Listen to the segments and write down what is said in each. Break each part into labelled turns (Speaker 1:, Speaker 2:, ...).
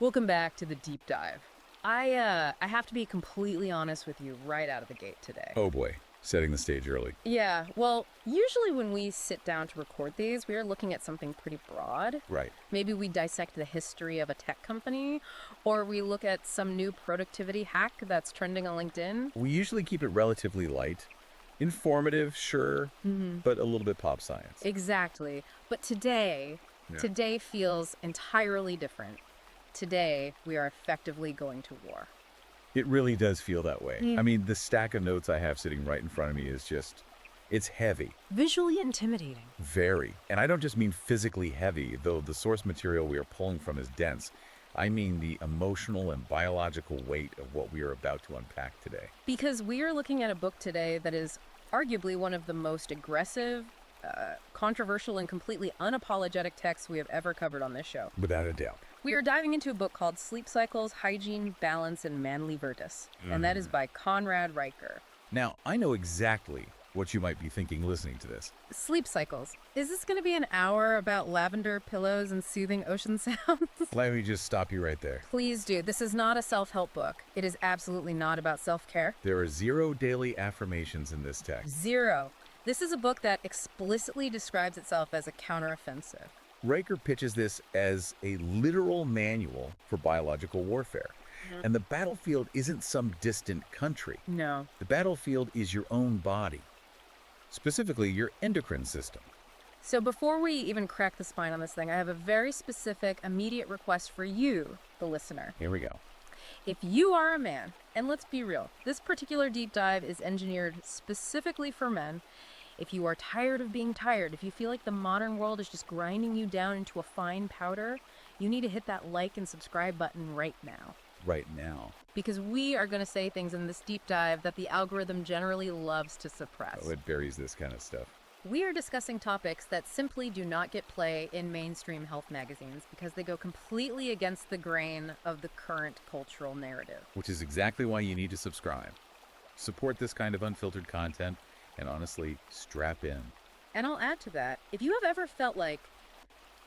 Speaker 1: Welcome back to the deep dive. I have to be completely honest with you right out of the gate today.
Speaker 2: Oh boy, setting the stage early.
Speaker 1: Yeah, well, usually when we sit down to record these, we are looking at something pretty broad.
Speaker 2: Right.
Speaker 1: Maybe we dissect the history of a tech company, or we look at some new productivity hack that's trending on LinkedIn.
Speaker 2: We usually keep it relatively light. Informative, sure, but a little bit pop science.
Speaker 1: Exactly. But today,
Speaker 2: Yeah.
Speaker 1: today feels entirely different. Today, we are effectively going to war.
Speaker 2: It really does feel that way. I mean, the stack of notes I have sitting right in front of me is just, it's heavy.
Speaker 1: Visually intimidating.
Speaker 2: Very. And I don't just mean physically heavy, though the source material we are pulling from is dense. I mean the emotional and biological weight of what we are about to unpack today.
Speaker 1: Because we are looking at a book today that is arguably one of the most aggressive, controversial, and completely unapologetic texts we have ever covered on this show.
Speaker 2: Without a doubt.
Speaker 1: We are diving into a book called Sleep Cycles, Hygiene, Balance, and Manly Virtus, and that is by Conrad Riker.
Speaker 2: Now, I know exactly what you might be thinking listening to this.
Speaker 1: Sleep Cycles. Is this going to be an hour about lavender pillows and soothing ocean sounds?
Speaker 2: Let me just stop you right there.
Speaker 1: Please do. This is not a self-help book. It is absolutely not about self-care.
Speaker 2: There are 0 daily affirmations in this text.
Speaker 1: 0. This is a book that explicitly describes itself as a counteroffensive.
Speaker 2: Riker pitches this as a literal manual for biological warfare. And the battlefield isn't some distant country.
Speaker 1: No.
Speaker 2: The battlefield is your own body, specifically your endocrine system.
Speaker 1: So before we even crack the spine on this thing, I have a very specific, immediate request for you, the listener.
Speaker 2: Here we go.
Speaker 1: If you are a man, and let's be real, this particular deep dive is engineered specifically for men. If you are tired of being tired, if you feel like the modern world is just grinding you down into a fine powder, you need to hit that like and subscribe button right now.
Speaker 2: Right now.
Speaker 1: Because we are going to say things in this deep dive that the algorithm generally loves to suppress.
Speaker 2: Oh, it buries this kind of stuff.
Speaker 1: We are discussing topics that simply do not get play in mainstream health magazines because they go completely against the grain of the current cultural narrative.
Speaker 2: Which is exactly why you need to subscribe. Support this kind of unfiltered content, and honestly, strap in.
Speaker 1: And I'll add to that, if you have ever felt like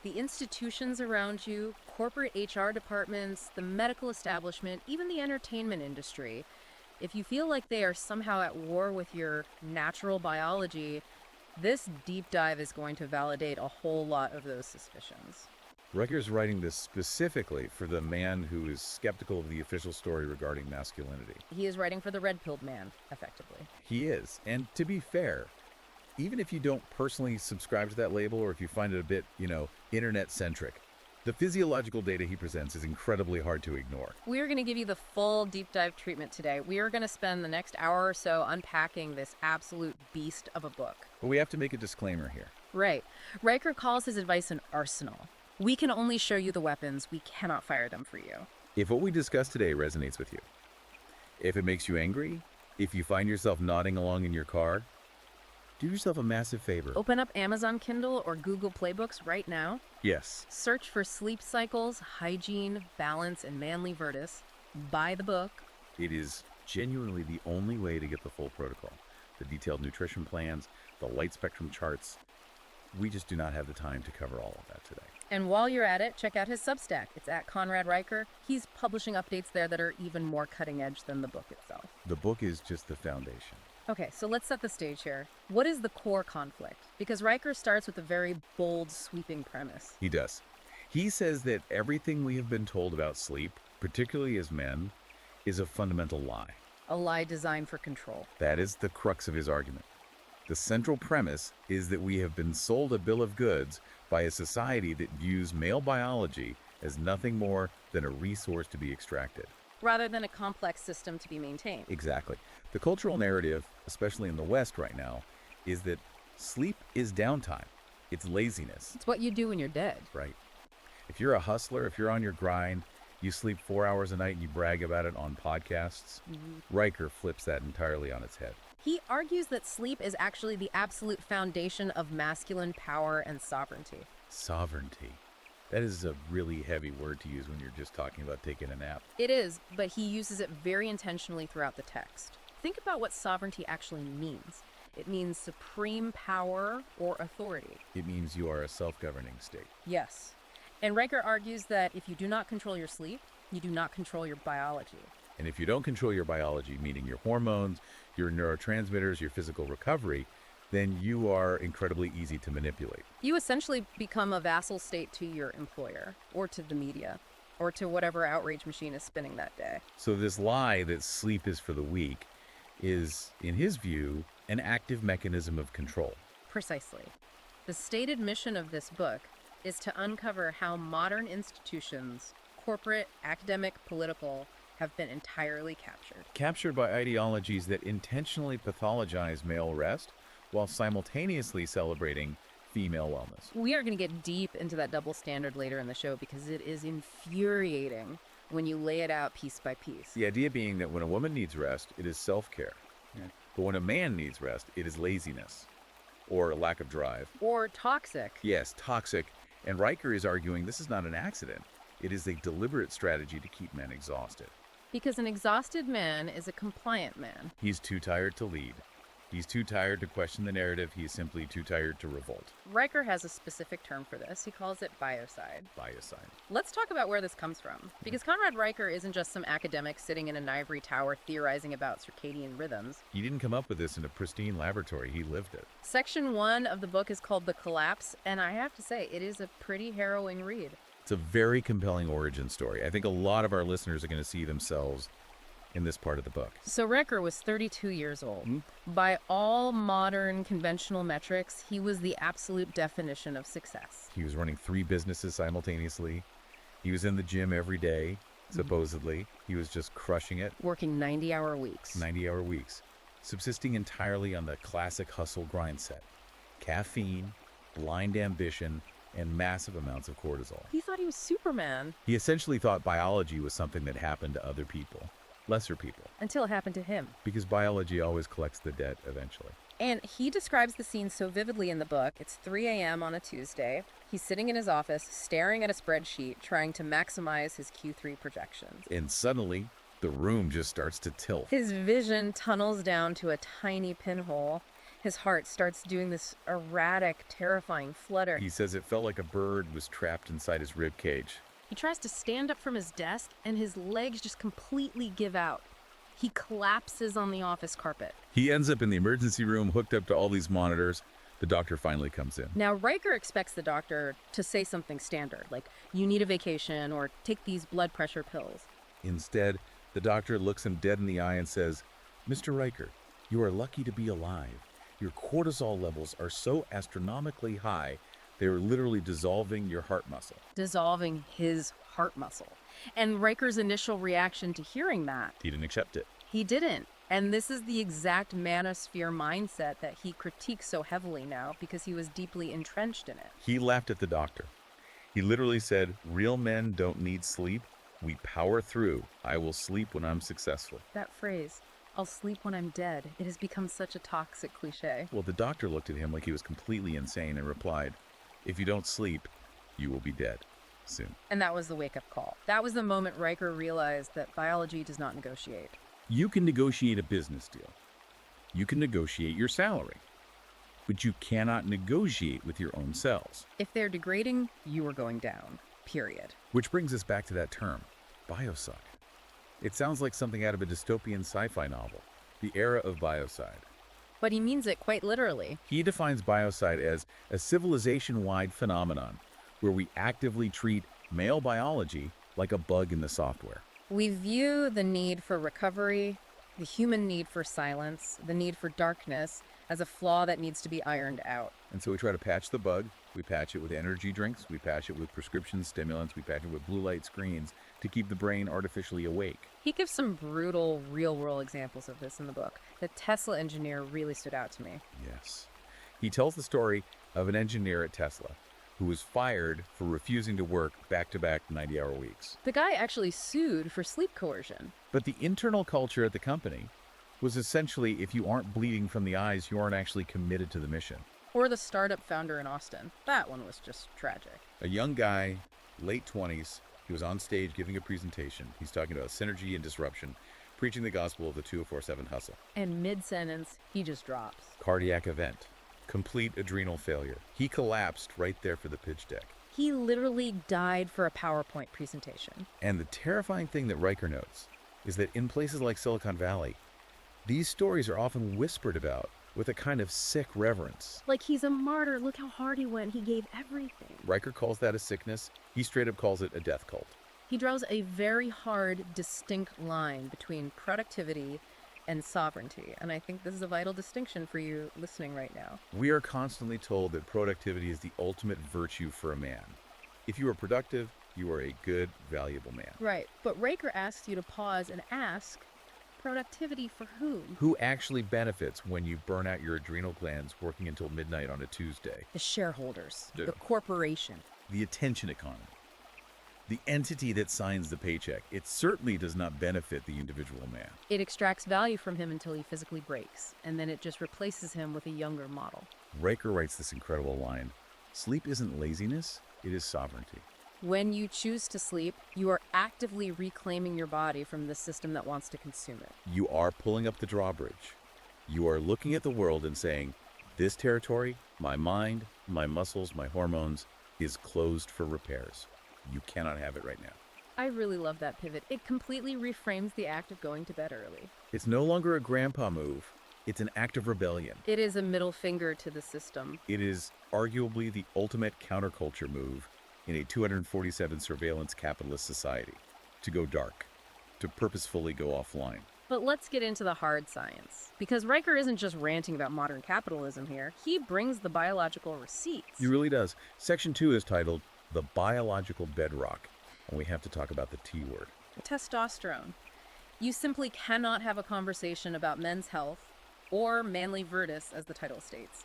Speaker 1: the institutions around you, corporate HR departments, the medical establishment, even the entertainment industry, if you feel like they are somehow at war with your natural biology, this deep dive is going to validate a whole lot of those suspicions.
Speaker 2: Riker's writing this specifically for the man who is skeptical of the official story regarding masculinity.
Speaker 1: He is writing for the red-pilled man, effectively.
Speaker 2: He is. And to be fair, even if you don't personally subscribe to that label or if you find it a bit, internet-centric, the physiological data he presents is incredibly hard to ignore.
Speaker 1: We are going to give you the full deep dive treatment today. We are going to spend the next hour or so unpacking this absolute beast of a book.
Speaker 2: But we have to make a disclaimer here.
Speaker 1: Right. Riker calls his advice an arsenal. We can only show you the weapons. We cannot fire them for you.
Speaker 2: If what we discussed today resonates with you, if it makes you angry, if you find yourself nodding along in your car, do yourself a massive favor.
Speaker 1: Open up Amazon Kindle or Google Playbooks right now.
Speaker 2: Yes.
Speaker 1: Search for Sleep Cycles, Hygiene, Balance, and Manly Virtus. Buy the book.
Speaker 2: It is genuinely the only way to get the full protocol. The detailed nutrition plans, the light spectrum charts. We just do not have the time to cover all of that today.
Speaker 1: And while you're at it, check out his Substack. It's at Conrad Riker. He's publishing updates there that are even more cutting edge than the book itself.
Speaker 2: The book is just the foundation.
Speaker 1: Okay, so let's set the stage here. What is the core conflict? Because Riker starts with a very bold, sweeping premise.
Speaker 2: He does. He says that everything we have been told about sleep, particularly as men, is a fundamental lie.
Speaker 1: A lie designed for control.
Speaker 2: That is the crux of his argument. The central premise is that we have been sold a bill of goods by a society that views male biology as nothing more than a resource to be extracted.
Speaker 1: Rather than a complex system to be maintained.
Speaker 2: Exactly. The cultural narrative, especially in the West right now, is that sleep is downtime. It's laziness.
Speaker 1: It's what you do when you're dead.
Speaker 2: Right. If you're a hustler, if you're on your grind, you sleep 4 hours a night and you brag about it on podcasts, Riker flips that entirely on its head.
Speaker 1: He argues that sleep is actually the absolute foundation of masculine power and sovereignty.
Speaker 2: Sovereignty. That is a really heavy word to use when you're just talking about taking a nap.
Speaker 1: It is, but he uses it very intentionally throughout the text. Think about what sovereignty actually means. It means supreme power or authority.
Speaker 2: It means you are a self-governing state.
Speaker 1: Yes. And Riker argues that if you do not control your sleep, you do not control your biology.
Speaker 2: And if you don't control your biology, meaning your hormones, your neurotransmitters, your physical recovery, then you are incredibly easy to manipulate.
Speaker 1: You essentially become a vassal state to your employer, or to the media, or to whatever outrage machine is spinning that day.
Speaker 2: So this lie that sleep is for the weak is, in his view, an active mechanism of control.
Speaker 1: Precisely. The stated mission of this book is to uncover how modern institutions, corporate, academic, political, have been entirely captured.
Speaker 2: Captured by ideologies that intentionally pathologize male rest while simultaneously celebrating female wellness.
Speaker 1: We are going to get deep into that double standard later in the show because it is infuriating when you lay it out piece by piece.
Speaker 2: The idea being that when a woman needs rest, it is self-care. But when a man needs rest, it is laziness or a lack of drive.
Speaker 1: Or toxic.
Speaker 2: Yes, toxic. And Riker is arguing this is not an accident. It is a deliberate strategy to keep men exhausted.
Speaker 1: Because an exhausted man is a compliant man.
Speaker 2: He's too tired to lead. He's too tired to question the narrative. He is simply too tired to revolt.
Speaker 1: Riker has a specific term for this. He calls it biocide.
Speaker 2: Biocide.
Speaker 1: Let's talk about where this comes from. Because Conrad Riker isn't just some academic sitting in an ivory tower theorizing about circadian rhythms.
Speaker 2: He didn't come up with this in a pristine laboratory. He lived it.
Speaker 1: Section 1 of the book is called The Collapse, and I have to say, it is a pretty harrowing read.
Speaker 2: It's a very compelling origin story. I think a lot of our listeners are going to see themselves in this part of the book.
Speaker 1: So Riker was 32 years old. By all modern conventional metrics, he was the absolute definition of success.
Speaker 2: He was running 3 businesses simultaneously. He was in the gym every day, supposedly. He was just crushing it.
Speaker 1: Working 90-hour weeks.
Speaker 2: 90-hour weeks. Subsisting entirely on the classic hustle grind set. Caffeine, blind ambition, and massive amounts of cortisol.
Speaker 1: He thought he was Superman.
Speaker 2: He essentially thought biology was something that happened to other people. Lesser people.
Speaker 1: Until it happened to him.
Speaker 2: Because biology always collects the debt eventually.
Speaker 1: And he describes the scene so vividly in the book. It's 3 a.m. on a Tuesday. He's sitting in his office, staring at a spreadsheet, trying to maximize his Q3 projections.
Speaker 2: And suddenly, the room just starts to tilt.
Speaker 1: His vision tunnels down to a tiny pinhole. His heart starts doing this erratic, terrifying flutter.
Speaker 2: He says it felt like a bird was trapped inside his rib cage.
Speaker 1: He tries to stand up from his desk, and his legs just completely give out. He collapses on the office carpet.
Speaker 2: He ends up in the emergency room, hooked up to all these monitors. The doctor finally comes in.
Speaker 1: Now, Riker expects the doctor to say something standard, like, you need a vacation, or take these blood pressure pills.
Speaker 2: Instead, the doctor looks him dead in the eye and says, "Mr. Riker, you are lucky to be alive. Your cortisol levels are so astronomically high, they are literally dissolving your heart muscle."
Speaker 1: Dissolving his heart muscle. And Riker's initial reaction to hearing that,
Speaker 2: He didn't accept it.
Speaker 1: he didn't. And this is the exact manosphere mindset that he critiques so heavily now because he was deeply entrenched in it.
Speaker 2: He laughed at the doctor. He literally said, "Real men don't need sleep. We power through. I will sleep when I'm successful."
Speaker 1: That phrase, I'll sleep when I'm dead, it has become such a toxic cliche.
Speaker 2: Well, the doctor looked at him like he was completely insane and replied, "If you don't sleep, you will be dead soon."
Speaker 1: And that was the wake-up call. That was the moment Riker realized that biology does not negotiate.
Speaker 2: You can negotiate a business deal. You can negotiate your salary. But you cannot negotiate with your own cells.
Speaker 1: If they're degrading, you are going down. Period.
Speaker 2: Which brings us back to that term, biocide. It sounds like something out of a dystopian sci-fi novel, the era of biocide.
Speaker 1: But he means it quite literally.
Speaker 2: He defines biocide as a civilization-wide phenomenon where we actively treat male biology like a bug in the software.
Speaker 1: We view the need for recovery, the human need for silence, the need for darkness, as a flaw that needs to be ironed out.
Speaker 2: And so we try to patch the bug. We patch it with energy drinks. We patch it with prescription stimulants. We patch it with blue light screens to keep the brain artificially awake.
Speaker 1: He gives some brutal, real-world examples of this in the book. The Tesla engineer really stood out to me.
Speaker 2: Yes. He tells the story of an engineer at Tesla who was fired for refusing to work back-to-back 90-hour weeks.
Speaker 1: The guy actually sued for sleep coercion.
Speaker 2: But the internal culture at the company was essentially, if you aren't bleeding from the eyes, you aren't actually committed to the mission.
Speaker 1: Or the startup founder in Austin. That one was just tragic.
Speaker 2: A young guy, late 20s, he was on stage giving a presentation. He's talking about synergy and disruption, preaching the gospel of the 2047 hustle.
Speaker 1: And mid-sentence, he just drops.
Speaker 2: Cardiac event. Complete adrenal failure. He collapsed right there for the pitch deck.
Speaker 1: He literally died for a PowerPoint presentation.
Speaker 2: And the terrifying thing that Riker notes is that in places like Silicon Valley, these stories are often whispered about with a kind of sick reverence.
Speaker 1: Like he's a martyr. Look how hard he went. He gave everything.
Speaker 2: Riker calls that a sickness. He straight up calls it a death cult.
Speaker 1: He draws a very hard, distinct line between productivity and sovereignty. And I think this is a vital distinction for you listening right now.
Speaker 2: We are constantly told that productivity is the ultimate virtue for a man. If you are productive, you are a good, valuable man.
Speaker 1: Right. But Raker asks you to pause and ask, productivity for whom?
Speaker 2: Who actually benefits when you burn out your adrenal glands working until midnight on a Tuesday?
Speaker 1: The shareholders,
Speaker 2: Yeah.
Speaker 1: the corporation.
Speaker 2: The attention economy. The entity that signs the paycheck. It certainly does not benefit the individual man.
Speaker 1: It extracts value from him until he physically breaks, and then it just replaces him with a younger model.
Speaker 2: Riker writes this incredible line, "Sleep isn't laziness, it is sovereignty."
Speaker 1: When you choose to sleep, you are actively reclaiming your body from the system that wants to consume it.
Speaker 2: You are pulling up the drawbridge. You are looking at the world and saying, this territory, my mind, my muscles, my hormones, is closed for repairs. You cannot have it right now.
Speaker 1: I really love that pivot. It completely reframes the act of going to bed early.
Speaker 2: It's no longer a grandpa move. It's an act of rebellion.
Speaker 1: It is a middle finger to the system.
Speaker 2: It is arguably the ultimate counterculture move in a 247 surveillance capitalist society. To go dark. To purposefully go offline.
Speaker 1: But let's get into the hard science. Because Riker isn't just ranting about modern capitalism here. He brings the biological receipts.
Speaker 2: He really does. Section 2 is titled The Biological Bedrock. And we have to talk about the T word.
Speaker 1: Testosterone. You simply cannot have a conversation about men's health, or manly virtus, as the title states,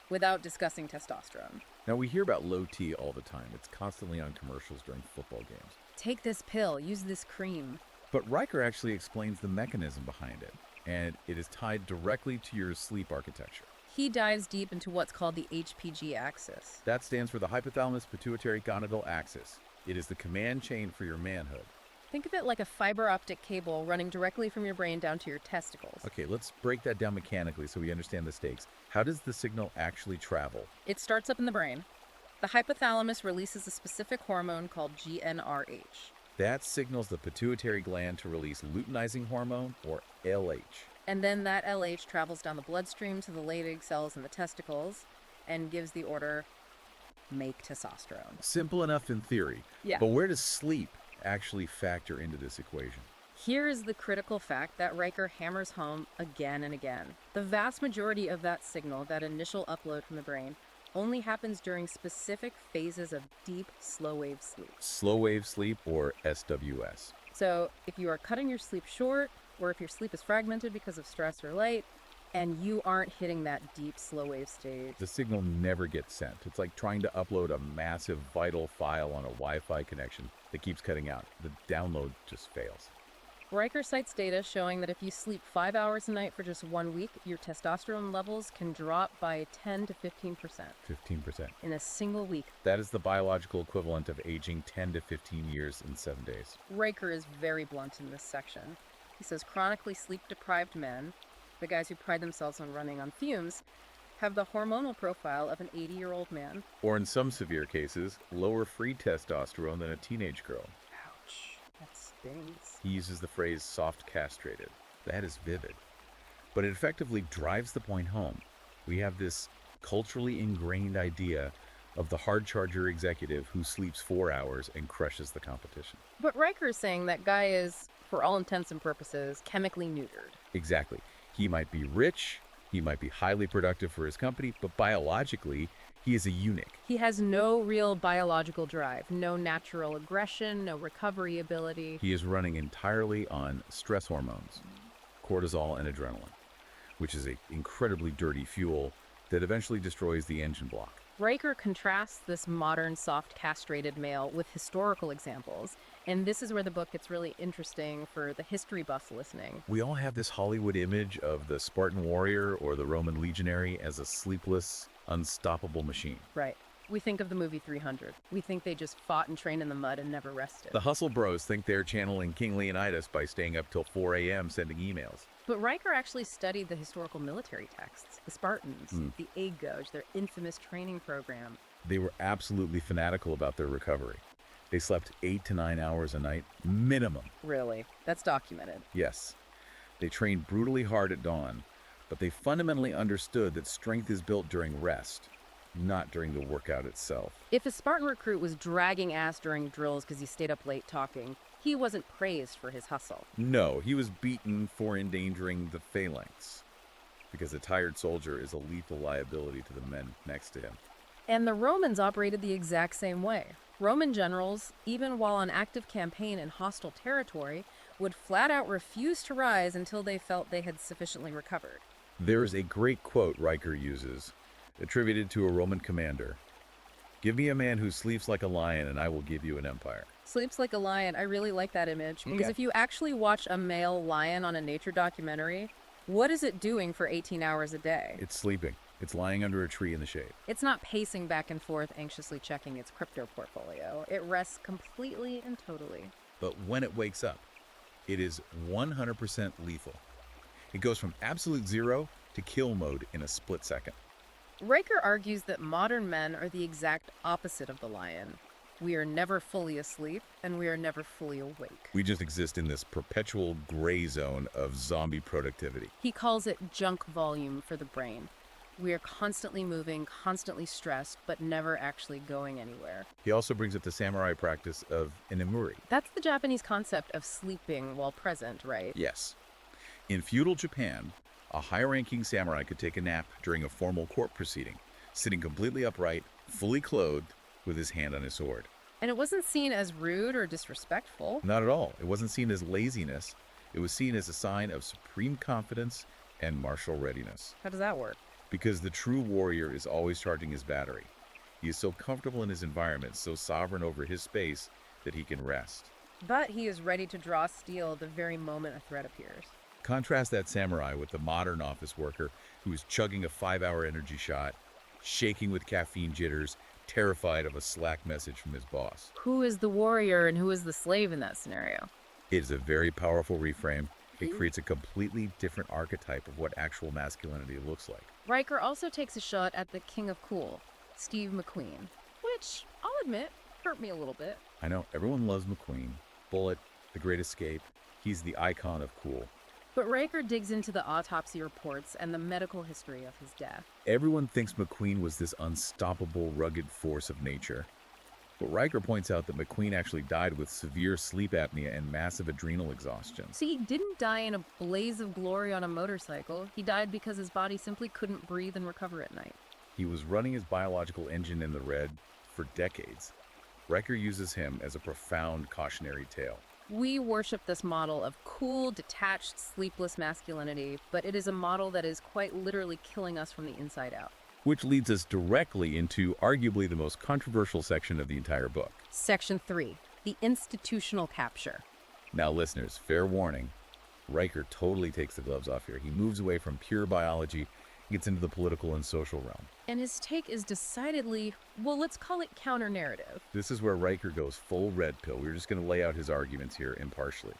Speaker 1: without discussing testosterone.
Speaker 2: Now, we hear about low T all the time. It's constantly on commercials during football games.
Speaker 1: Take this pill, use this cream.
Speaker 2: But Riker actually explains the mechanism behind it, and it is tied directly to your sleep architecture.
Speaker 1: He dives deep into what's called the HPG axis.
Speaker 2: That stands for the hypothalamus pituitary gonadal axis. It is the command chain for your manhood.
Speaker 1: Think of it like a fiber optic cable running directly from your brain down to your testicles.
Speaker 2: Okay, let's break that down mechanically so we understand the stakes. How does the signal actually travel?
Speaker 1: It starts up in the brain. The hypothalamus releases a specific hormone called GnRH.
Speaker 2: That signals the pituitary gland to release luteinizing hormone, or LH.
Speaker 1: And then that LH travels down the bloodstream to the Leydig cells in the testicles and gives the order, make testosterone.
Speaker 2: Simple enough in theory.
Speaker 1: Yeah.
Speaker 2: But where does sleep actually factor into this equation?
Speaker 1: Here is the critical fact that Riker hammers home again and again. The vast majority of that signal, that initial upload from the brain, only happens during specific phases of deep, slow-wave sleep.
Speaker 2: Slow wave sleep, or SWS.
Speaker 1: So if you are cutting your sleep short, or if your sleep is fragmented because of stress or light, and you aren't hitting that deep, slow-wave stage,
Speaker 2: The signal never gets sent. It's like trying to upload a massive vital file on a Wi-Fi connection that keeps cutting out. The download just fails.
Speaker 1: Riker cites data showing that if you sleep 5 hours a night for just 1 week, your testosterone levels can drop by 10 to 15%
Speaker 2: 15%.
Speaker 1: in a single week.
Speaker 2: That is the biological equivalent of aging 10 to 15 years in 7 days.
Speaker 1: Riker is very blunt in this section. He says chronically sleep-deprived men, the guys who pride themselves on running on fumes, have the hormonal profile of an 80-year-old man.
Speaker 2: Or in some severe cases, lower free testosterone than a teenage girl.
Speaker 1: Ouch, that stings.
Speaker 2: He uses the phrase soft castrated. That is vivid. But it effectively drives the point home. We have this culturally ingrained idea of the hard charger executive who sleeps 4 hours and crushes the competition.
Speaker 1: But Riker is saying that guy is, for all intents and purposes, chemically neutered.
Speaker 2: Exactly. He might be rich, he might be highly productive for his company, but biologically, he is a eunuch.
Speaker 1: He has no real biological drive, no natural aggression, no recovery ability.
Speaker 2: He is running entirely on stress hormones, cortisol and adrenaline, which is an incredibly dirty fuel that eventually destroys the engine block.
Speaker 1: Riker contrasts this modern, soft, castrated male with historical examples, and this is where the book gets really interesting for the history buffs listening.
Speaker 2: We all have this Hollywood image of the Spartan warrior or the Roman legionary as a sleepless, unstoppable machine.
Speaker 1: Right. We think of the movie 300. We think they just fought and trained in the mud and never rested.
Speaker 2: The hustle bros think they're channeling King Leonidas by staying up till 4 a.m. sending emails.
Speaker 1: But Riker actually studied the historical military texts, the Spartans, the egg gauge, their infamous training program.
Speaker 2: They were absolutely fanatical about their recovery. They slept 8 to 9 hours a night, minimum.
Speaker 1: Really, that's documented.
Speaker 2: Yes, they trained brutally hard at dawn, but they fundamentally understood that strength is built during rest, not during the workout itself.
Speaker 1: If a Spartan recruit was dragging ass during drills because he stayed up late talking, he wasn't praised for his hustle.
Speaker 2: No, he was beaten for endangering the phalanx, because a tired soldier is a lethal liability to the men next to him.
Speaker 1: And the Romans operated the exact same way. Roman generals, even while on active campaign in hostile territory, would flat out refuse to rise until they felt they had sufficiently recovered.
Speaker 2: There is a great quote Riker uses, attributed to a Roman commander. "Give me a man who sleeps like a lion and I will give you an empire."
Speaker 1: Sleeps like a lion. I really like that image because
Speaker 2: Okay.
Speaker 1: if you actually watch a male lion on a nature documentary, what is it doing for 18 hours a day?
Speaker 2: It's sleeping. It's lying under a tree in the shade.
Speaker 1: It's not pacing back and forth, anxiously checking its crypto portfolio. It rests completely and totally.
Speaker 2: But when it wakes up, it is 100% lethal. It goes from absolute zero to kill mode in a split second.
Speaker 1: Riker argues that modern men are the exact opposite of the lion. We are never fully asleep, and we are never fully awake.
Speaker 2: We just exist in this perpetual gray zone of zombie productivity.
Speaker 1: He calls it junk volume for the brain. We are constantly moving, constantly stressed, but never actually going anywhere.
Speaker 2: He also brings up the samurai practice of inamuri.
Speaker 1: That's the Japanese concept of sleeping while present, right?
Speaker 2: Yes. In feudal Japan, a high-ranking samurai could take a nap during a formal court proceeding, sitting completely upright, fully clothed, with his hand on his sword.
Speaker 1: And it wasn't seen as rude or disrespectful.
Speaker 2: Not at all. It wasn't seen as laziness. It was seen as a sign of supreme confidence and martial readiness.
Speaker 1: How does that work?
Speaker 2: Because the true warrior is always charging his battery. He is so comfortable in his environment, so sovereign over his space, that he can rest.
Speaker 1: But he is ready to draw steel the very moment a threat appears.
Speaker 2: Contrast that samurai with the modern office worker who is chugging a 5-hour energy shot, shaking with caffeine jitters, terrified of a Slack message from his boss.
Speaker 1: Who is the warrior and who is the slave in that scenario?
Speaker 2: It is a very powerful reframe. It creates a completely different archetype of what actual masculinity looks like.
Speaker 1: Riker also takes a shot at the king of cool, Steve McQueen, which, I'll admit, hurt me a little bit.
Speaker 2: I know, everyone loves McQueen. Bullet, The Great Escape. He's the icon of cool.
Speaker 1: But Riker digs into the autopsy reports and the medical history of his death.
Speaker 2: Everyone thinks McQueen was this unstoppable, rugged force of nature. But Riker points out that McQueen actually died with severe sleep apnea and massive adrenal exhaustion.
Speaker 1: See, he didn't die in a blaze of glory on a motorcycle. He died because his body simply couldn't breathe and recover at night.
Speaker 2: He was running his biological engine in the red for decades. Riker uses him as a profound cautionary tale.
Speaker 1: We worship this model of cool, detached, sleepless masculinity, but it is a model that is quite literally killing us from the inside out.
Speaker 2: Which leads us directly into arguably the most controversial section of the entire book.
Speaker 1: Section 3, the institutional capture.
Speaker 2: Now, listeners, fair warning, Riker totally takes the gloves off here. He moves away from pure biology, gets into the political and social realm.
Speaker 1: And his take is decidedly, well, let's call it counter-narrative.
Speaker 2: This is where Riker goes full red pill. We're just going to lay out his arguments here impartially.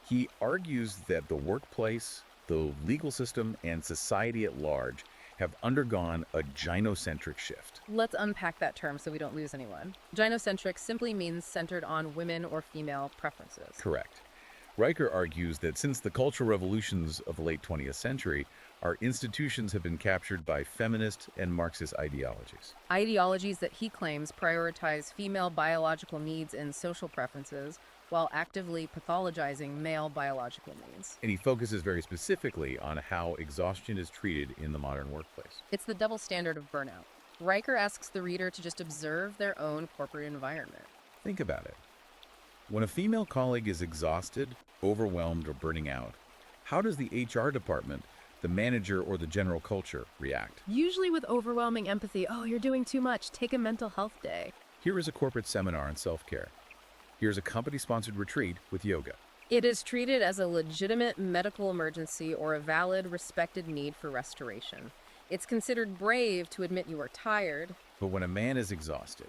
Speaker 2: He argues that the workplace, the legal system, and society at large have undergone a gynocentric shift.
Speaker 1: Let's unpack that term so we don't lose anyone. Gynocentric simply means centered on women or female preferences.
Speaker 2: Correct. Riker argues that since the cultural revolutions of the late 20th century, our institutions have been captured by feminist and Marxist ideologies.
Speaker 1: Ideologies that he claims prioritize female biological needs and social preferences while actively pathologizing male biological needs.
Speaker 2: And he focuses very specifically on how exhaustion is treated in the modern workplace.
Speaker 1: It's the double standard of burnout. Riker asks the reader to just observe their own corporate environment.
Speaker 2: Think about it. When a female colleague is exhausted, overwhelmed, or burning out, how does the HR department, the manager, or the general culture react?
Speaker 1: Usually with overwhelming empathy. Oh, you're doing too much. Take a mental health day.
Speaker 2: Here is a corporate seminar on self-care. Here's a company-sponsored retreat with yoga.
Speaker 1: It is treated as a legitimate medical emergency or a valid, respected need for restoration. It's considered brave to admit you are tired.
Speaker 2: But when a man is exhausted,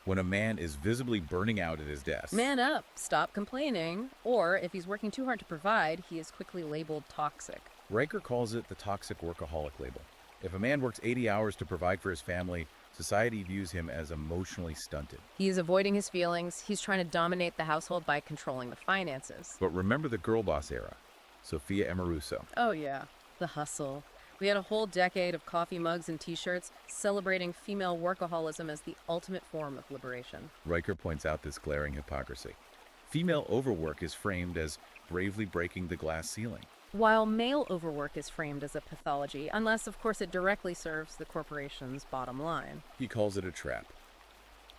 Speaker 2: when a man is visibly burning out at his desk.
Speaker 1: Man up, stop complaining. Or if he's working too hard to provide, he is quickly labeled toxic.
Speaker 2: Riker calls it the toxic workaholic label. If a man works 80 hours to provide for his family, society views him as emotionally stunted.
Speaker 1: He is avoiding his feelings. He's trying to dominate the household by controlling the finances.
Speaker 2: But remember the girl boss era, Sophia Amoruso.
Speaker 1: Oh yeah, the hustle. We had a whole decade of coffee mugs and t-shirts celebrating female workaholism as the ultimate form of liberation.
Speaker 2: Riker points out this glaring hypocrisy. Female overwork is framed as bravely breaking the glass ceiling.
Speaker 1: While male overwork is framed as a pathology, unless of course it directly serves the corporation's bottom line.
Speaker 2: He calls it a trap.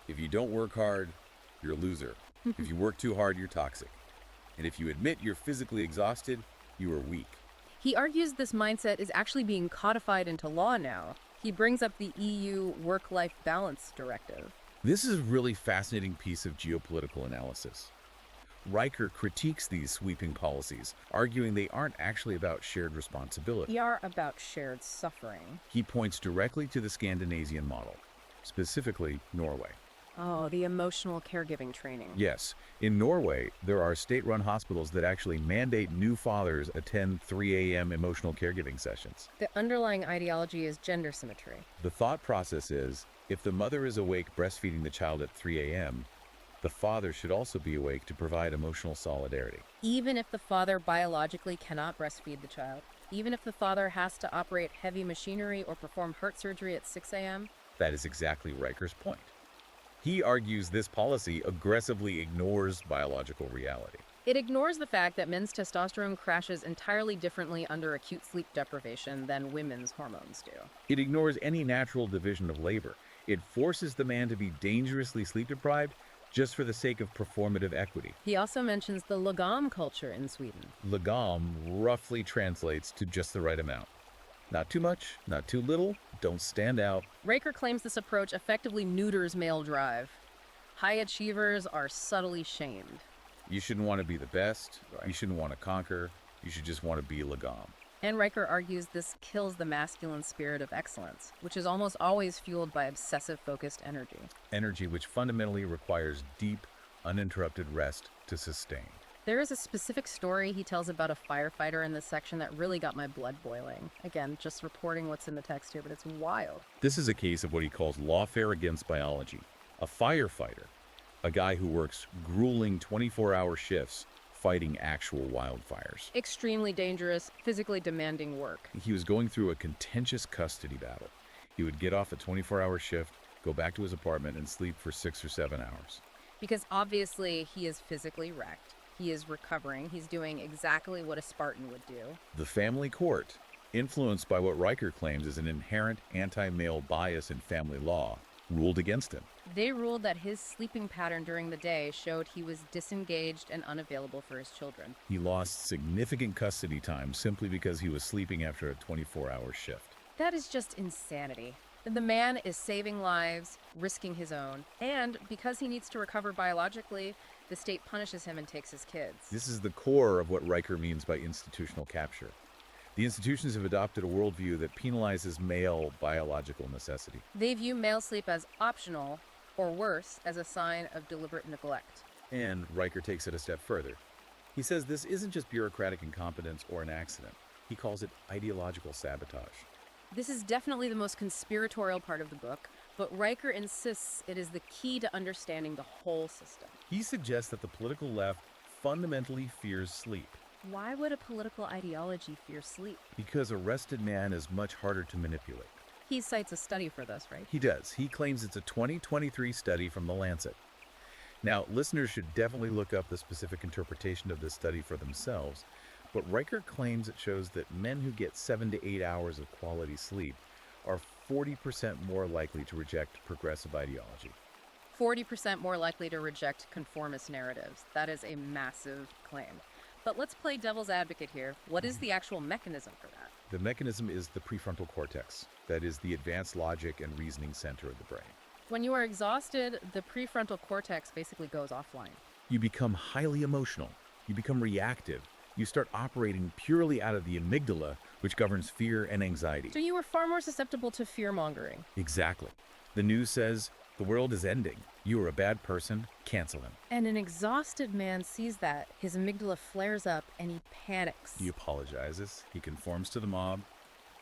Speaker 2: If you don't work hard, you're a loser. If you work too hard, you're toxic. And if you admit you're physically exhausted, you are weak.
Speaker 1: He argues this mindset is actually being codified into law now. He brings up the EU Work-Life Balance Directive.
Speaker 2: This is a really fascinating piece of geopolitical analysis. Riker critiques these sweeping policies, arguing they aren't actually about shared responsibility.
Speaker 1: They are about shared suffering.
Speaker 2: He points directly to the Scandinavian model, specifically Norway.
Speaker 1: Oh, the emotional caregiving training.
Speaker 2: Yes, in Norway, there are state-run hospitals that actually mandate new fathers attend 3 a.m. emotional caregiving sessions.
Speaker 1: The underlying ideology is gender symmetry.
Speaker 2: The thought process is, if the mother is awake breastfeeding the child at 3 a.m., the father should also be awake to provide emotional solidarity.
Speaker 1: Even if the father biologically cannot breastfeed the child, even if the father has to operate heavy machinery or perform heart surgery at 6 a.m.,
Speaker 2: that is exactly Riker's point. He argues this policy aggressively ignores biological reality.
Speaker 1: it ignores the fact that men's testosterone crashes entirely differently under acute sleep deprivation than women's hormones do.
Speaker 2: It ignores any natural division of labor. It forces the man to be dangerously sleep deprived just for the sake of performative equity.
Speaker 1: He also mentions the lagom culture in Sweden.
Speaker 2: Lagom roughly translates to just the right amount. Not too much, not too little, don't stand out.
Speaker 1: Raker claims this approach effectively neuters male drive. High achievers are subtly shamed.
Speaker 2: You shouldn't want to be the best, you shouldn't want to conquer, you should just want to be lagom.
Speaker 1: And Riker argues this kills the masculine spirit of excellence, which is almost always fueled by obsessive-focused energy.
Speaker 2: Energy which fundamentally requires deep, uninterrupted rest to sustain.
Speaker 1: There is a specific story he tells about a firefighter in this section that really got my blood boiling. Again, just reporting what's in the text here, but it's wild.
Speaker 2: This is a case of what he calls lawfare against biology. A firefighter, a guy who works grueling 24-hour shifts fighting actual wildfires.
Speaker 1: Extremely dangerous, physically demanding work.
Speaker 2: He was going through a contentious custody battle. He would get off a 24-hour shift, go back to his apartment, and sleep for 6 or 7 hours.
Speaker 1: Because obviously he is physically wrecked. He is recovering. He's doing exactly what a Spartan would do.
Speaker 2: The family court, influenced by what Riker claims is an inherent anti-male bias in family law, ruled against him.
Speaker 1: They ruled that his sleeping pattern during the day showed he was disengaged and unavailable for his children.
Speaker 2: He lost significant custody time simply because he was sleeping after a 24-hour shift.
Speaker 1: That is just insanity. The man is saving lives, risking his own, and because he needs to recover biologically, the state punishes him and takes his kids.
Speaker 2: This is the core of what Riker means by institutional capture. The institutions have adopted a worldview that penalizes male biological necessity.
Speaker 1: They view male sleep as optional, or worse, as a sign of deliberate neglect.
Speaker 2: And Riker takes it a step further. He says this isn't just bureaucratic incompetence or an accident. He calls it ideological sabotage.
Speaker 1: This is definitely the most conspiratorial part of the book, but Riker insists it is the key to understanding the whole system.
Speaker 2: He suggests that the political left fundamentally fears sleep.
Speaker 1: Why would a political ideology fear sleep?
Speaker 2: Because a rested man is much harder to manipulate.
Speaker 1: He cites a study for this, right?
Speaker 2: He does. He claims it's a 2023 study from The Lancet. Now, listeners should definitely look up the specific interpretation of this study for themselves, but Riker claims it shows that men who get 7 to 8 hours of quality sleep are 40% more likely to reject progressive ideology.
Speaker 1: 40% more likely to reject conformist narratives. That is a massive claim. But let's play devil's advocate here. What is the actual mechanism for that?
Speaker 2: The mechanism is the prefrontal cortex, that is the advanced logic and reasoning center of the brain.
Speaker 1: When you are exhausted, the prefrontal cortex basically goes offline.
Speaker 2: You become highly emotional. You become reactive. You start operating purely out of the amygdala, which governs fear and anxiety.
Speaker 1: So you are far more susceptible to fear-mongering.
Speaker 2: Exactly. The news says, The world is ending. You are a bad person. Cancel him.
Speaker 1: And an exhausted man sees that. His amygdala flares up and he panics.
Speaker 2: He apologizes. He conforms to the mob.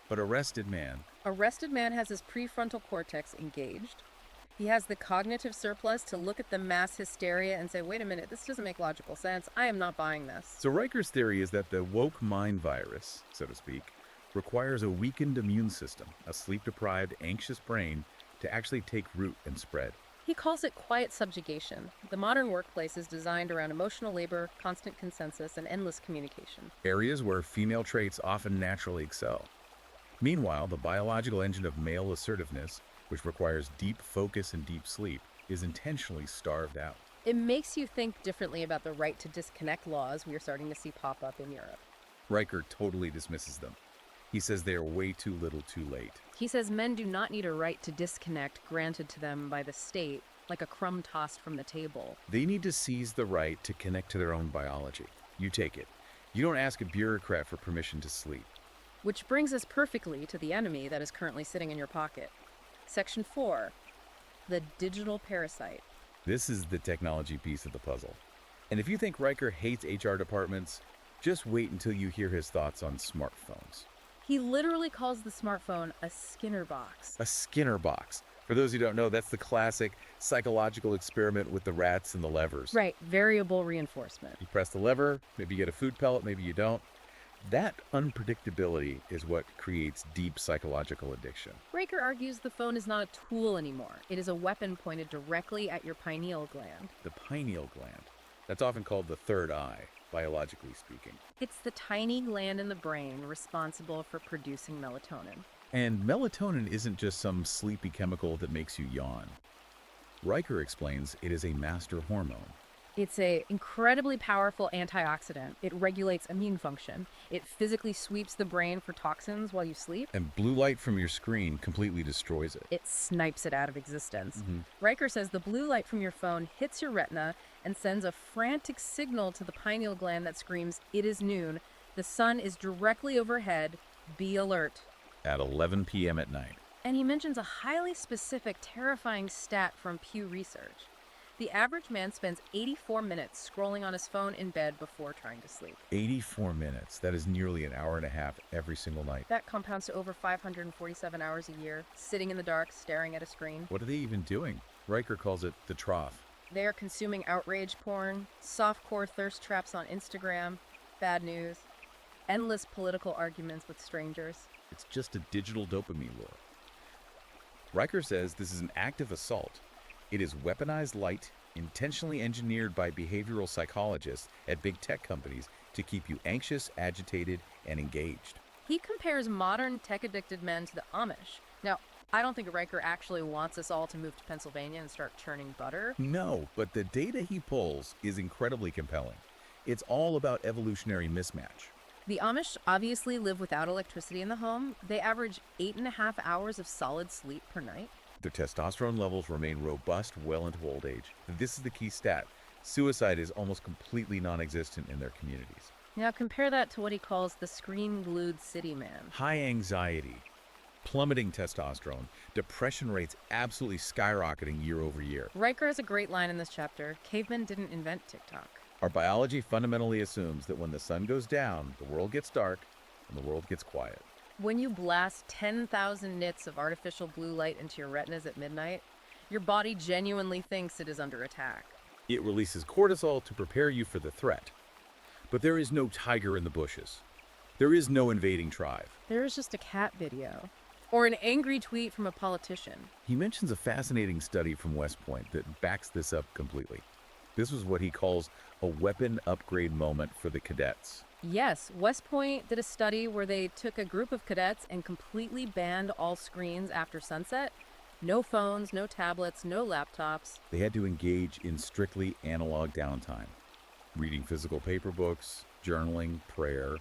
Speaker 2: But arrested man,
Speaker 1: Has his prefrontal cortex engaged. He has the cognitive surplus to look at the mass hysteria and say, wait a minute, this doesn't make logical sense. I am not buying this.
Speaker 2: So Riker's theory is that the woke mind virus, so to speak, requires a weakened immune system, a sleep-deprived, anxious brain to actually take root and spread.
Speaker 1: He calls it quiet subjugation. The modern workplace is designed around emotional labor, constant consensus, and endless communication.
Speaker 2: Areas where female traits often naturally excel. Meanwhile, the biological engine of male assertiveness, which requires deep focus and deep sleep, is intentionally starved out.
Speaker 1: It makes you think differently about the right to disconnect laws we are starting to see pop up in Europe.
Speaker 2: Riker totally dismisses them. He says they are way too little too late.
Speaker 1: He says men do not need a right to disconnect granted to them by the state, like a crumb tossed from the table.
Speaker 2: They need to seize the right to connect to their own biology. You take it. You don't ask a bureaucrat for permission to sleep.
Speaker 1: Which brings us perfectly to the enemy that is currently sitting in your pocket. Section 4, the digital parasite.
Speaker 2: This is the technology piece of the puzzle. And if you think Riker hates HR departments, just wait until you hear his thoughts on smartphones.
Speaker 1: He literally calls the smartphone a Skinner box.
Speaker 2: A Skinner box. For those who don't know, that's the classic psychological experiment with the rats and the levers.
Speaker 1: Right, variable reinforcement.
Speaker 2: You press the lever, maybe you get a food pellet, maybe you don't. That unpredictability is what creates deep psychological addiction.
Speaker 1: Riker argues the phone is not a tool anymore. It is a weapon pointed directly at your pineal gland.
Speaker 2: The pineal gland. That's often called the third eye, biologically speaking.
Speaker 1: It's the tiny gland in the brain responsible for producing melatonin.
Speaker 2: And melatonin isn't just some sleepy chemical that makes you yawn. Riker explains it is a master hormone.
Speaker 1: It's an incredibly powerful antioxidant. It regulates immune function. It physically sweeps the brain for toxins while you sleep.
Speaker 2: And blue light from your screen completely destroys it.
Speaker 1: It snipes it out of existence. Riker says the blue light from your phone hits your retina and sends a frantic signal to the pineal gland that screams, "It is noon. The sun is directly overhead. Be alert."
Speaker 2: At 11 p.m. at night.
Speaker 1: And he mentions a highly specific, terrifying stat from Pew Research. The average man spends 84 minutes scrolling on his phone in bed before trying to sleep.
Speaker 2: 84 minutes. That is nearly an hour and a half every single night.
Speaker 1: That compounds to over 547 hours a year, sitting in the dark, staring at a screen.
Speaker 2: What are they even doing? Riker calls it the trough.
Speaker 1: They are consuming outrage porn, softcore thirst traps on Instagram, bad news, endless political arguments with strangers.
Speaker 2: It's just a digital dopamine lure. Riker says this is an active assault. It is weaponized light, intentionally engineered by behavioral psychologists at big tech companies to keep you anxious, agitated, and engaged.
Speaker 1: He compares modern tech-addicted men to the Amish. Now, I don't think Riker actually wants us all to move to Pennsylvania and start churning butter.
Speaker 2: No, but the data he pulls is incredibly compelling. It's all about evolutionary mismatch.
Speaker 1: The Amish obviously live without electricity in the home. They average 8.5 hours of solid sleep per night.
Speaker 2: Their testosterone levels remain robust well into old age. This is the key stat. Suicide is almost completely non-existent in their communities.
Speaker 1: Now compare that to what he calls the screen-glued city man.
Speaker 2: High anxiety, plummeting testosterone, depression rates absolutely skyrocketing year over year.
Speaker 1: Riker has a great line in this chapter. Cavemen didn't invent TikTok.
Speaker 2: Our biology fundamentally assumes that when the sun goes down, the world gets dark and the world gets quiet.
Speaker 1: When you blast 10,000 nits of artificial blue light into your retinas at midnight, your body genuinely thinks it is under attack.
Speaker 2: It releases cortisol to prepare you for the threat. But there is no tiger in the bushes. There is no invading tribe.
Speaker 1: There is just a cat video. Or an angry tweet from a politician.
Speaker 2: He mentions a fascinating study from West Point that backs this up completely. This was what he calls a weapon upgrade moment for the cadets.
Speaker 1: Yes, West Point did a study where they took a group of cadets and completely banned all screens after sunset. No phones, no tablets, no laptops.
Speaker 2: They had to engage in strictly analog downtime. Reading physical paper books, journaling, prayer,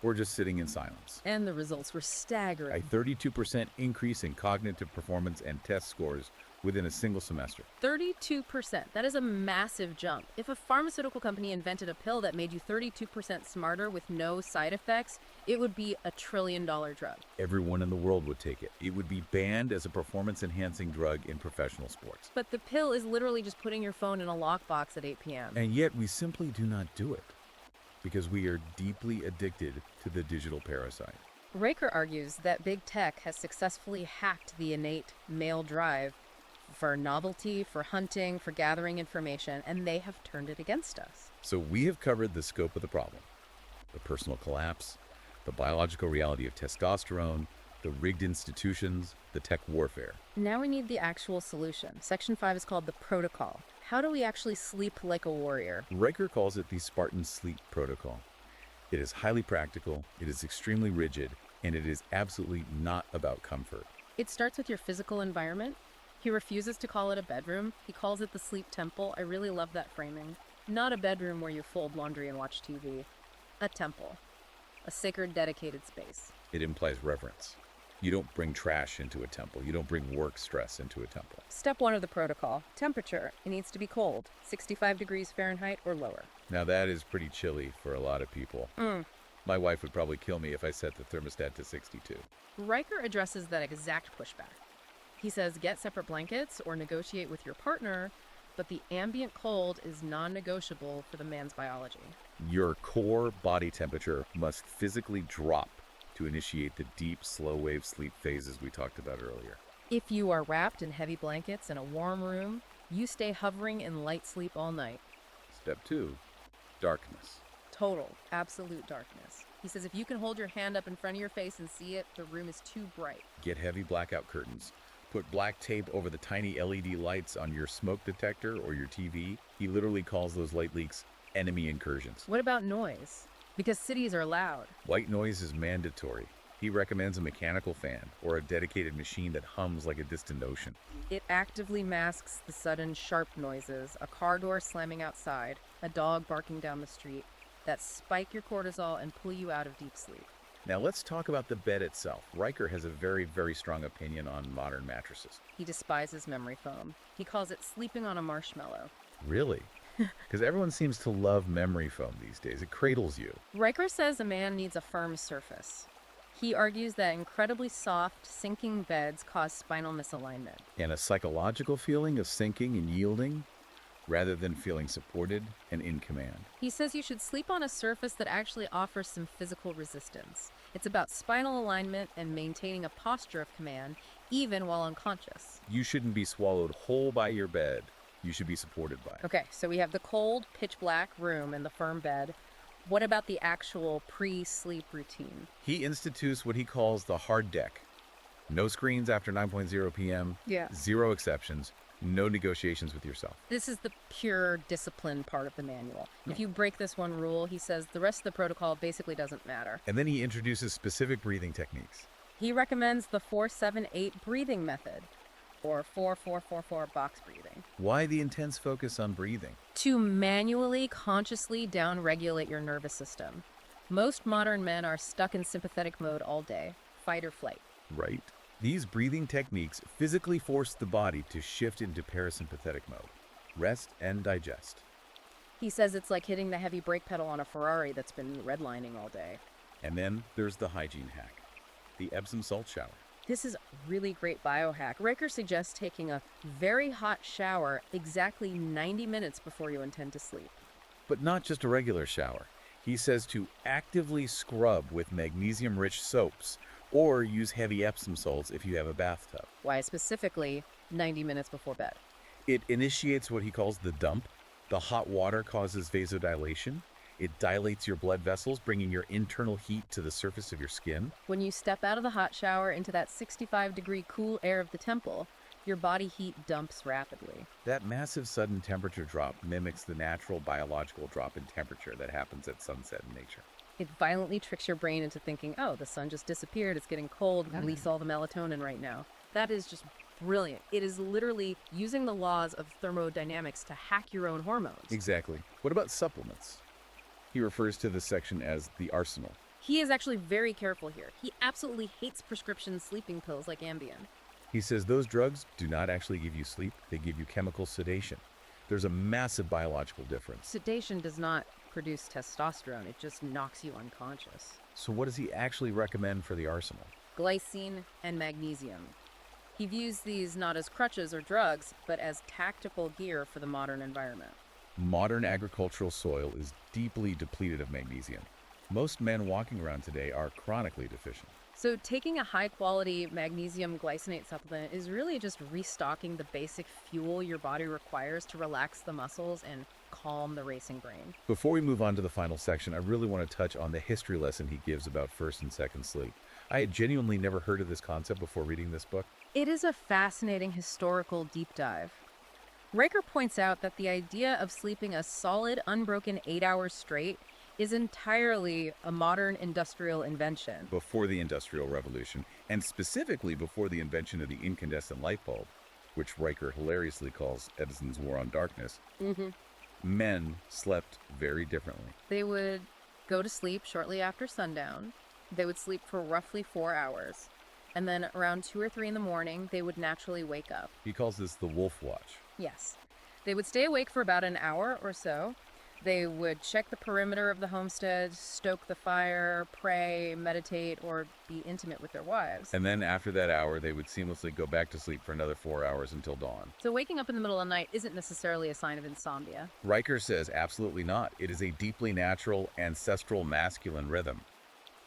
Speaker 2: or just sitting in silence.
Speaker 1: And the results were staggering.
Speaker 2: A 32% increase in cognitive performance and test scores within a single semester.
Speaker 1: 32%. That is a massive jump. If a pharmaceutical company invented a pill that made you 32% smarter with no side effects, it would be a $1 trillion drug.
Speaker 2: Everyone in the world would take it. It would be banned as a performance-enhancing drug in professional sports.
Speaker 1: But the pill is literally just putting your phone in a lockbox at 8 p.m.
Speaker 2: And yet we simply do not do it because we are deeply addicted to the digital parasite.
Speaker 1: Riker argues that big tech has successfully hacked the innate male drive for novelty, for hunting, for gathering information, and they have turned it against us.
Speaker 2: So we have covered the scope of the problem: the personal collapse, the biological reality of testosterone, the rigged institutions, the tech warfare.
Speaker 1: Now we need the actual solution. Section 5 is called the protocol. How do we actually sleep like a warrior?
Speaker 2: Riker calls it the Spartan Sleep Protocol. It is highly practical, it is extremely rigid, and it is absolutely not about comfort.
Speaker 1: It starts with your physical environment. He refuses to call it a bedroom. He calls it the sleep temple. I really love that framing. Not a bedroom where you fold laundry and watch TV. A temple. A sacred, dedicated space.
Speaker 2: It implies reverence. You don't bring trash into a temple. You don't bring work stress into a temple.
Speaker 1: Step 1 of the protocol. Temperature. It needs to be cold. 65 degrees Fahrenheit or lower.
Speaker 2: Now that is pretty chilly for a lot of people. My wife would probably kill me if I set the thermostat to 62.
Speaker 1: Riker addresses that exact pushback. He says get separate blankets or negotiate with your partner, but the ambient cold is non-negotiable for the man's biology.
Speaker 2: Your core body temperature must physically drop to initiate the deep, slow-wave sleep phases we talked about earlier.
Speaker 1: If you are wrapped in heavy blankets in a warm room, you stay hovering in light sleep all night.
Speaker 2: Step 2, darkness.
Speaker 1: Total, absolute darkness. He says if you can hold your hand up in front of your face and see it, the room is too bright.
Speaker 2: Get heavy blackout curtains. Put black tape over the tiny LED lights on your smoke detector or your TV. He literally calls those light leaks enemy incursions.
Speaker 1: What about noise? Because cities are loud.
Speaker 2: White noise is mandatory. He recommends a mechanical fan or a dedicated machine that hums like a distant ocean.
Speaker 1: It actively masks the sudden sharp noises, a car door slamming outside, a dog barking down the street, that spike your cortisol and pull you out of deep sleep.
Speaker 2: Now let's talk about the bed itself. Riker has a very, very strong opinion on modern mattresses.
Speaker 1: He despises memory foam. He calls it sleeping on a marshmallow.
Speaker 2: Really? Because everyone seems to love memory foam these days. It cradles you.
Speaker 1: Riker says a man needs a firm surface. He argues that incredibly soft, sinking beds cause spinal misalignment.
Speaker 2: And a psychological feeling of sinking and yielding, rather than feeling supported and in command.
Speaker 1: He says you should sleep on a surface that actually offers some physical resistance. It's about spinal alignment and maintaining a posture of command, even while unconscious.
Speaker 2: You shouldn't be swallowed whole by your bed. You should be supported by it.
Speaker 1: Okay, so we have the cold, pitch black room and the firm bed. What about the actual pre-sleep routine?
Speaker 2: He institutes what he calls the hard deck. No screens after 9:00 p.m.
Speaker 1: Yeah.
Speaker 2: Zero exceptions. No negotiations with yourself.
Speaker 1: This is the pure discipline part of the manual. If you break this one rule, he says the rest of the protocol basically doesn't matter.
Speaker 2: And then he introduces specific breathing techniques.
Speaker 1: He recommends the 4-7-8 breathing method, or 4-4-4-4 box breathing.
Speaker 2: Why the intense focus on breathing?
Speaker 1: To manually, consciously down-regulate your nervous system. Most modern men are stuck in sympathetic mode all day, fight or flight.
Speaker 2: Right. These breathing techniques physically force the body to shift into parasympathetic mode. Rest and digest.
Speaker 1: He says it's like hitting the heavy brake pedal on a Ferrari that's been redlining all day.
Speaker 2: And then there's the hygiene hack, the Epsom salt shower.
Speaker 1: This is a really great biohack. Riker suggests taking a very hot shower exactly 90 minutes before you intend to sleep.
Speaker 2: But not just a regular shower. He says to actively scrub with magnesium-rich soaps or use heavy Epsom salts if you have a bathtub.
Speaker 1: Why specifically 90 minutes before bed?
Speaker 2: It initiates what he calls the dump. The hot water causes vasodilation. It dilates your blood vessels, bringing your internal heat to the surface of your skin.
Speaker 1: When you step out of the hot shower into that 65-degree cool air of the temple, your body heat dumps rapidly.
Speaker 2: That massive sudden temperature drop mimics the natural biological drop in temperature that happens at sunset in nature.
Speaker 1: It violently tricks your brain into thinking, oh, the sun just disappeared, it's getting cold, release all the melatonin right now. That is just brilliant. It is literally using the laws of thermodynamics to hack your own hormones.
Speaker 2: Exactly. What about supplements? He refers to this section as the arsenal.
Speaker 1: He is actually very careful here. He absolutely hates prescription sleeping pills like Ambien.
Speaker 2: He says those drugs do not actually give you sleep, they give you chemical sedation. There's a massive biological difference.
Speaker 1: Sedation does not produce testosterone, it just knocks you unconscious.
Speaker 2: So what does he actually recommend for the arsenal?
Speaker 1: Glycine and magnesium. He views these not as crutches or drugs, but as tactical gear for the modern environment.
Speaker 2: Modern agricultural soil is deeply depleted of magnesium. Most men walking around today are chronically deficient.
Speaker 1: So taking a high-quality magnesium glycinate supplement is really just restocking the basic fuel your body requires to relax the muscles and calm the racing brain.
Speaker 2: Before we move on to the final section, I really want to touch on the history lesson he gives about first and second sleep. I had genuinely never heard of this concept before reading this book.
Speaker 1: It is a fascinating historical deep dive. Riker points out that the idea of sleeping a solid, unbroken 8 hours straight is entirely a modern industrial invention.
Speaker 2: Before the Industrial Revolution, and specifically before the invention of the incandescent light bulb, which Riker hilariously calls Edison's War on Darkness, men slept very differently.
Speaker 1: They would go to sleep shortly after sundown. They would sleep for roughly 4 hours. And then around 2 or 3 in the morning, they would naturally wake up.
Speaker 2: He calls this the wolf watch.
Speaker 1: Yes. They would stay awake for about an hour or so. They would check the perimeter of the homestead, stoke the fire, pray, meditate, or be intimate with their wives.
Speaker 2: And then after that hour, they would seamlessly go back to sleep for another 4 hours until dawn.
Speaker 1: So waking up in the middle of the night isn't necessarily a sign of insomnia.
Speaker 2: Riker says absolutely not. It is a deeply natural, ancestral masculine rhythm.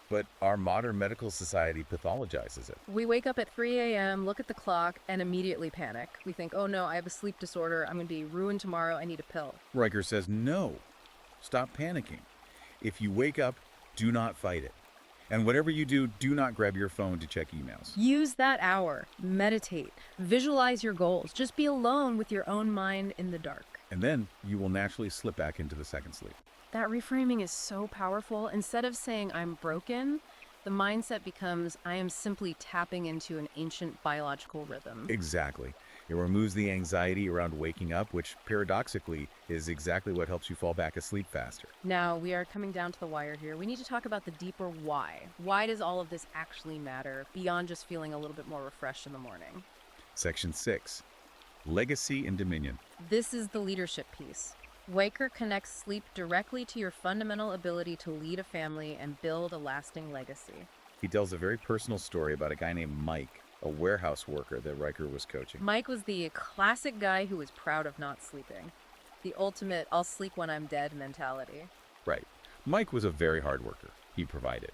Speaker 2: But our modern medical society pathologizes it.
Speaker 1: We wake up at 3 a.m., look at the clock, and immediately panic. We think, oh no, I have a sleep disorder. I'm going to be ruined tomorrow. I need a pill.
Speaker 2: Riker says no. Stop panicking. If you wake up, do not fight it. And whatever you do, do not grab your phone to check emails.
Speaker 1: Use that hour. Meditate. Visualize your goals. Just be alone with your own mind in the dark.
Speaker 2: And then you will naturally slip back into the second sleep.
Speaker 1: That reframing is so powerful. Instead of saying I'm broken, the mindset becomes I am simply tapping into an ancient biological rhythm.
Speaker 2: Exactly. It removes the anxiety around waking up, which paradoxically is exactly what helps you fall back asleep faster.
Speaker 1: Now, we are coming down to the wire here. We need to talk about the deeper why. Why does all of this actually matter beyond just feeling a little bit more refreshed in the morning?
Speaker 2: Section 6. Legacy and Dominion.
Speaker 1: This is the leadership piece. Riker connects sleep directly to your fundamental ability to lead a family and build a lasting legacy.
Speaker 2: He tells a very personal story about a guy named Mike, a warehouse worker that Riker was coaching.
Speaker 1: Mike was the classic guy who was proud of not sleeping. The ultimate I'll sleep when I'm dead mentality.
Speaker 2: Right. Mike was a very hard worker. He provided.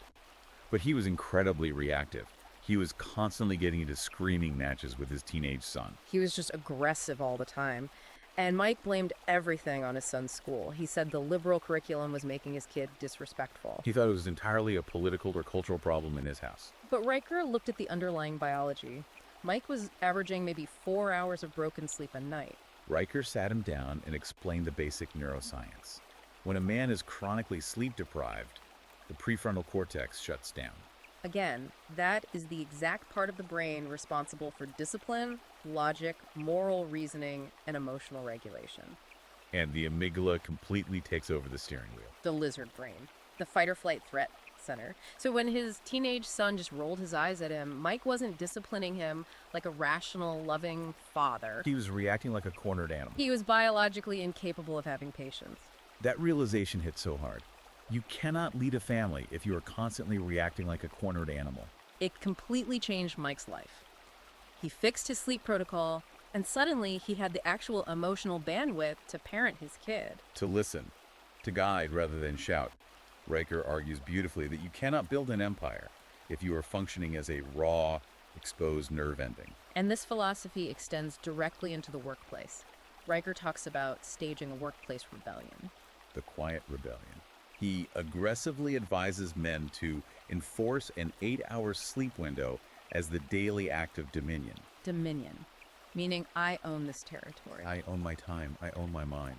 Speaker 2: But he was incredibly reactive. He was constantly getting into screaming matches with his teenage son.
Speaker 1: He was just aggressive all the time. And Mike blamed everything on his son's school. He said the liberal curriculum was making his kid disrespectful.
Speaker 2: He thought it was entirely a political or cultural problem in his house.
Speaker 1: But Riker looked at the underlying biology. Mike was averaging maybe 4 hours of broken sleep a night.
Speaker 2: Riker sat him down and explained the basic neuroscience. When a man is chronically sleep deprived, the prefrontal cortex shuts down.
Speaker 1: Again, that is the exact part of the brain responsible for discipline, logic, moral reasoning, and emotional regulation.
Speaker 2: And the amygdala completely takes over the steering wheel.
Speaker 1: The lizard brain, the fight or flight threat center. So when his teenage son just rolled his eyes at him, Mike wasn't disciplining him like a rational, loving father.
Speaker 2: He was reacting like a cornered animal.
Speaker 1: He was biologically incapable of having patience.
Speaker 2: That realization hit so hard. You cannot lead a family if you are constantly reacting like a cornered animal.
Speaker 1: It completely changed Mike's life. He fixed his sleep protocol, and suddenly he had the actual emotional bandwidth to parent his kid.
Speaker 2: To listen, to guide rather than shout. Riker argues beautifully that you cannot build an empire if you are functioning as a raw, exposed nerve ending.
Speaker 1: And this philosophy extends directly into the workplace. Riker talks about staging a workplace rebellion.
Speaker 2: The quiet rebellion. He aggressively advises men to enforce an 8-hour sleep window as the daily act of dominion.
Speaker 1: Dominion, meaning I own this territory.
Speaker 2: I own my time. I own my mind.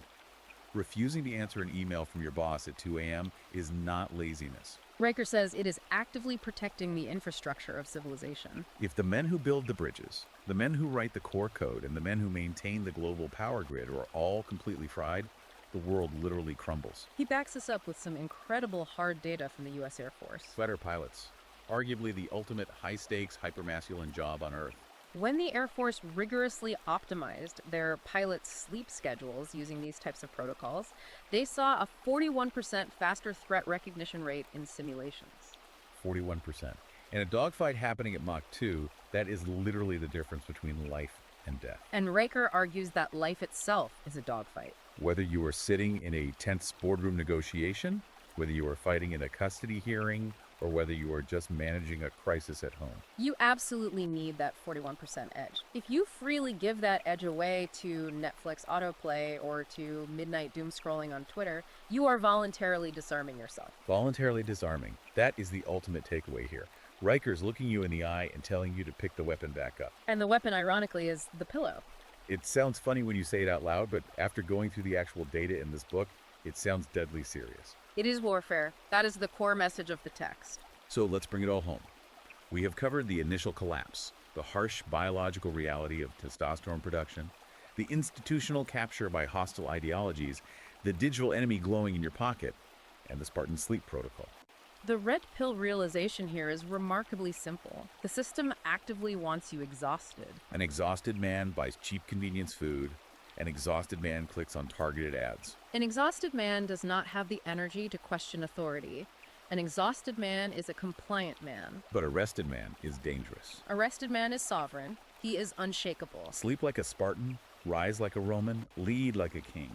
Speaker 2: Refusing to answer an email from your boss at 2 a.m. is not laziness.
Speaker 1: Riker says it is actively protecting the infrastructure of civilization.
Speaker 2: If the men who build the bridges, the men who write the core code, and the men who maintain the global power grid are all completely fried, the world literally crumbles.
Speaker 1: He backs us up with some incredible hard data from the U.S. Air Force.
Speaker 2: Fighter pilots, arguably the ultimate high-stakes, hypermasculine job on Earth.
Speaker 1: When the Air Force rigorously optimized their pilots' sleep schedules using these types of protocols, they saw a 41% faster threat recognition rate in simulations.
Speaker 2: 41%. In a dogfight happening at Mach 2, that is literally the difference between life and death.
Speaker 1: And Riker argues that life itself is a dogfight.
Speaker 2: Whether you are sitting in a tense boardroom negotiation, whether you are fighting in a custody hearing, or whether you are just managing a crisis at home.
Speaker 1: You absolutely need that 41% edge. If you freely give that edge away to Netflix autoplay or to midnight doom scrolling on Twitter, you are voluntarily disarming yourself.
Speaker 2: Voluntarily disarming. That is the ultimate takeaway here. Riker's looking you in the eye and telling you to pick the weapon back up.
Speaker 1: And the weapon, ironically, is the pillow.
Speaker 2: It sounds funny when you say it out loud, but after going through the actual data in this book, it sounds deadly serious.
Speaker 1: It is warfare. That is the core message of the text.
Speaker 2: So let's bring it all home. We have covered the initial collapse, the harsh biological reality of testosterone production, the institutional capture by hostile ideologies, the digital enemy glowing in your pocket, and the Spartan sleep protocol.
Speaker 1: The red pill realization here is remarkably simple. The system actively wants you exhausted.
Speaker 2: An exhausted man buys cheap convenience food. An exhausted man clicks on targeted ads.
Speaker 1: An exhausted man does not have the energy to question authority. An exhausted man is a compliant man.
Speaker 2: But a rested man is dangerous.
Speaker 1: A rested man is sovereign. He is unshakable.
Speaker 2: Sleep like a Spartan, rise like a Roman, lead like a king.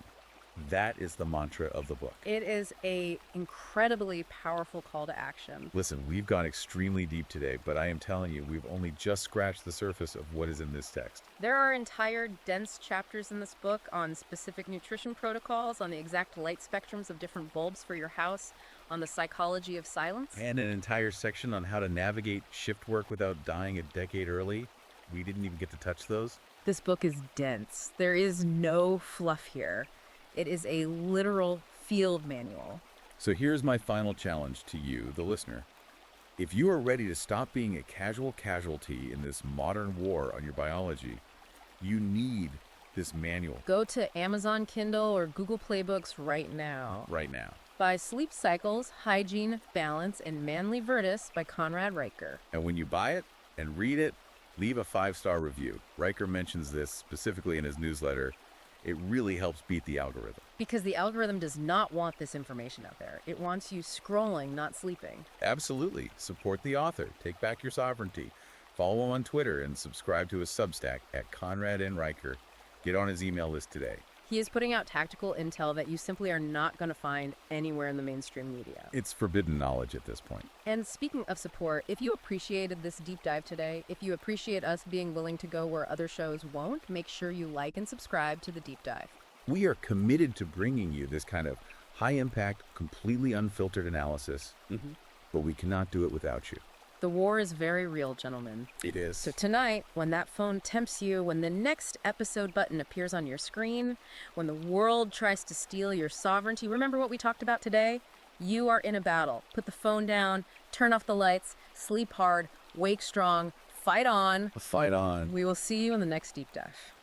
Speaker 2: That is the mantra of the book.
Speaker 1: It is an incredibly powerful call to action.
Speaker 2: Listen, we've gone extremely deep today, but I am telling you, we've only just scratched the surface of what is in this text.
Speaker 1: There are entire dense chapters in this book on specific nutrition protocols, on the exact light spectrums of different bulbs for your house, on the psychology of silence.
Speaker 2: And an entire section on how to navigate shift work without dying a decade early. We didn't even get to touch those.
Speaker 1: This book is dense. There is no fluff here. It is a literal field manual.
Speaker 2: So here's my final challenge to you, the listener. If you are ready to stop being a casual casualty in this modern war on your biology, you need this manual.
Speaker 1: Go to Amazon Kindle or Google Playbooks right now.
Speaker 2: Right now.
Speaker 1: By Sleep Cycles, Hygiene, Balance, and Manly Virtus by Conrad Riker.
Speaker 2: And when you buy it and read it, leave a 5-star review. Riker mentions this specifically in his newsletter. It really helps beat the algorithm.
Speaker 1: Because the algorithm does not want this information out there. It wants you scrolling, not sleeping.
Speaker 2: Absolutely. Support the author. Take back your sovereignty. Follow him on Twitter and subscribe to his Substack at Conrad N. Riker. Get on his email list today.
Speaker 1: He is putting out tactical intel that you simply are not going to find anywhere in the mainstream media.
Speaker 2: It's forbidden knowledge at this point.
Speaker 1: And speaking of support, if you appreciated this deep dive today, if you appreciate us being willing to go where other shows won't, make sure you like and subscribe to the deep dive.
Speaker 2: We are committed to bringing you this kind of high-impact, completely unfiltered analysis, but we cannot do it without you.
Speaker 1: The war is very real, gentlemen.
Speaker 2: It is.
Speaker 1: So tonight, when that phone tempts you, when the next episode button appears on your screen, when the world tries to steal your sovereignty, remember what we talked about today? You are in a battle. Put the phone down, turn off the lights, sleep hard, wake strong, fight on.
Speaker 2: Fight on.
Speaker 1: We will see you in the next deep dive.